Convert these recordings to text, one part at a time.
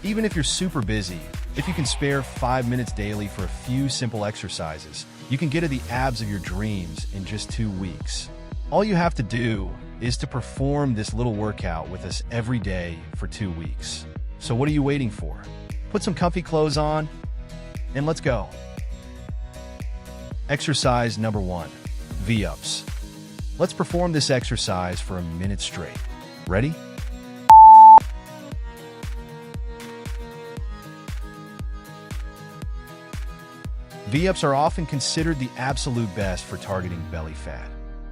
Even if you're super busy, if you can spare 5 minutes daily for a few simple exercises, you can get to the abs of your dreams in just 2 weeks. All you have to do is to perform this little workout with us every day for 2 weeks. So what are you waiting for? Put some comfy clothes on and let's go. Exercise number 1, V-ups. Let's perform this exercise for a minute straight. Ready? V-ups are often considered the absolute best for targeting belly fat.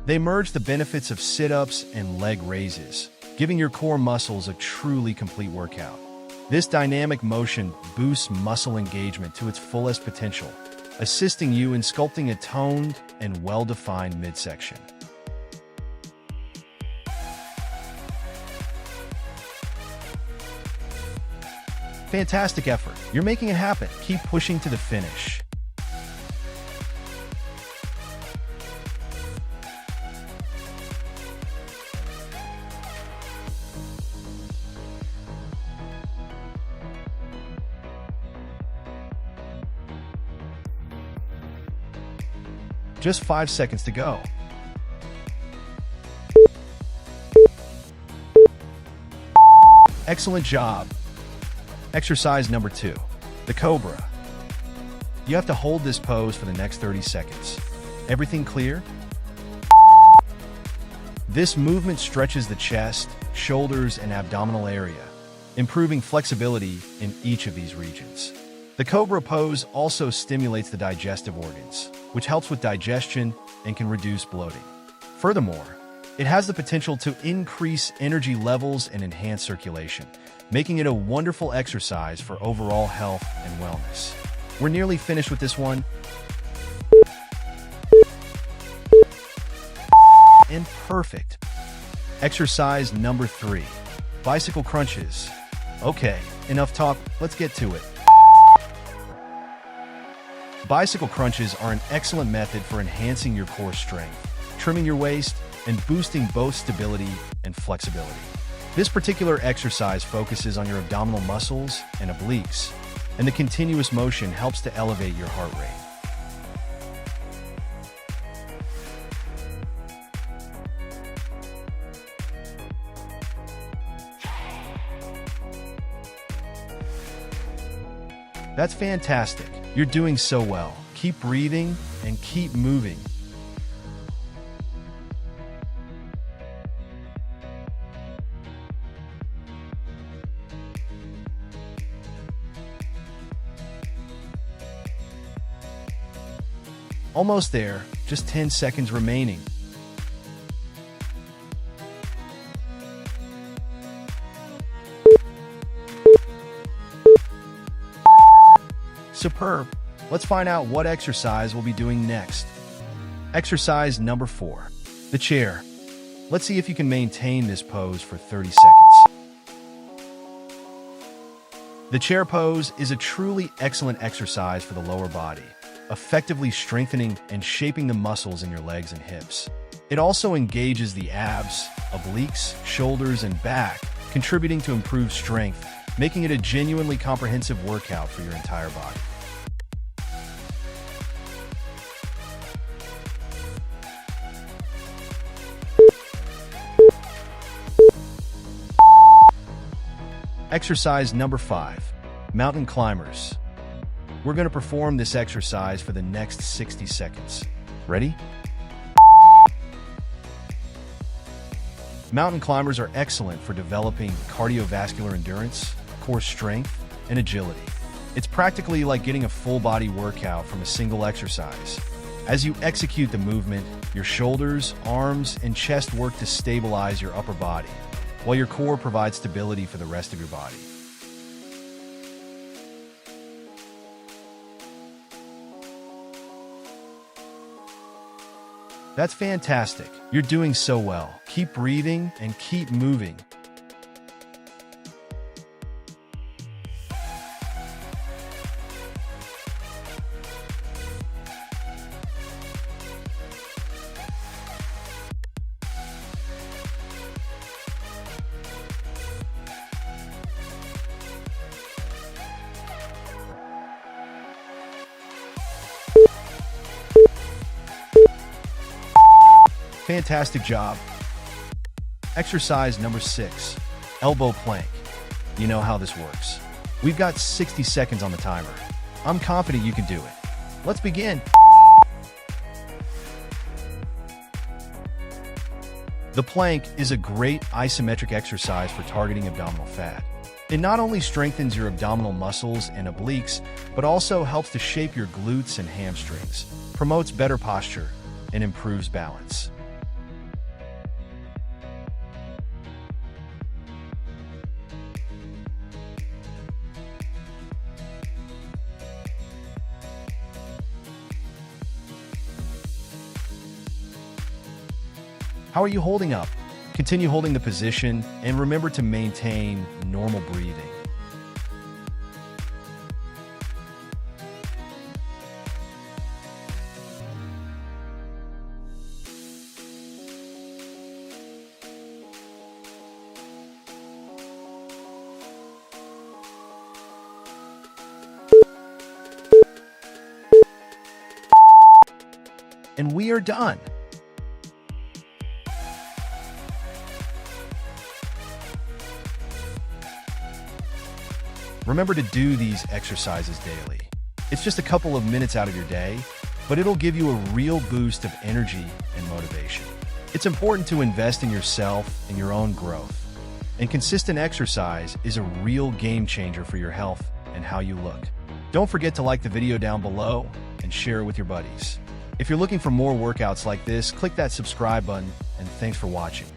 They merge the benefits of sit-ups and leg raises, giving your core muscles a truly complete workout. This dynamic motion boosts muscle engagement to its fullest potential, assisting you in sculpting a toned and well-defined midsection. Fantastic effort. You're making it happen. Keep pushing to the finish. Just 5 seconds to go. Excellent job. Exercise number 2, the Cobra. You have to hold this pose for the next 30 seconds. Everything clear? This movement stretches the chest, shoulders, and abdominal area, improving flexibility in each of these regions. The Cobra Pose also stimulates the digestive organs, which helps with digestion and can reduce bloating. Furthermore, it has the potential to increase energy levels and enhance circulation, making it a wonderful exercise for overall health and wellness. We're nearly finished with this one. And perfect. Exercise number 3, bicycle crunches. Okay, enough talk, let's get to it. Bicycle crunches are an excellent method for enhancing your core strength, trimming your waist, and boosting both stability and flexibility. This particular exercise focuses on your abdominal muscles and obliques, and the continuous motion helps to elevate your heart rate. That's fantastic. You're doing so well. Keep breathing and keep moving. Almost there, just 10 seconds remaining. Superb. Let's find out what exercise we'll be doing next. Exercise number 4, the chair. Let's see if you can maintain this pose for 30 seconds. The chair pose is a truly excellent exercise for the lower body, effectively strengthening and shaping the muscles in your legs and hips. It also engages the abs, obliques, shoulders, and back, contributing to improved strength, making it a genuinely comprehensive workout for your entire body. Exercise number 5, mountain climbers. We're going to perform this exercise for the next 60 seconds. Ready? Mountain climbers are excellent for developing cardiovascular endurance, core strength, and agility. It's practically like getting a full-body workout from a single exercise. As you execute the movement, your shoulders, arms, and chest work to stabilize your upper body, while your core provides stability for the rest of your body. That's fantastic. You're doing so well. Keep breathing and keep moving. Fantastic job. Exercise number 6, elbow plank. You know how this works. We've got 60 seconds on the timer. I'm confident you can do it. Let's begin. The plank is a great isometric exercise for targeting abdominal fat. It not only strengthens your abdominal muscles and obliques, but also helps to shape your glutes and hamstrings, promotes better posture, and improves balance. How are you holding up? Continue holding the position and remember to maintain normal breathing. And we are done. Remember to do these exercises daily. It's just a couple of minutes out of your day, but it'll give you a real boost of energy and motivation. It's important to invest in yourself and your own growth. And consistent exercise is a real game changer for your health and how you look. Don't forget to like the video down below and share it with your buddies. If you're looking for more workouts like this, click that subscribe button, and thanks for watching.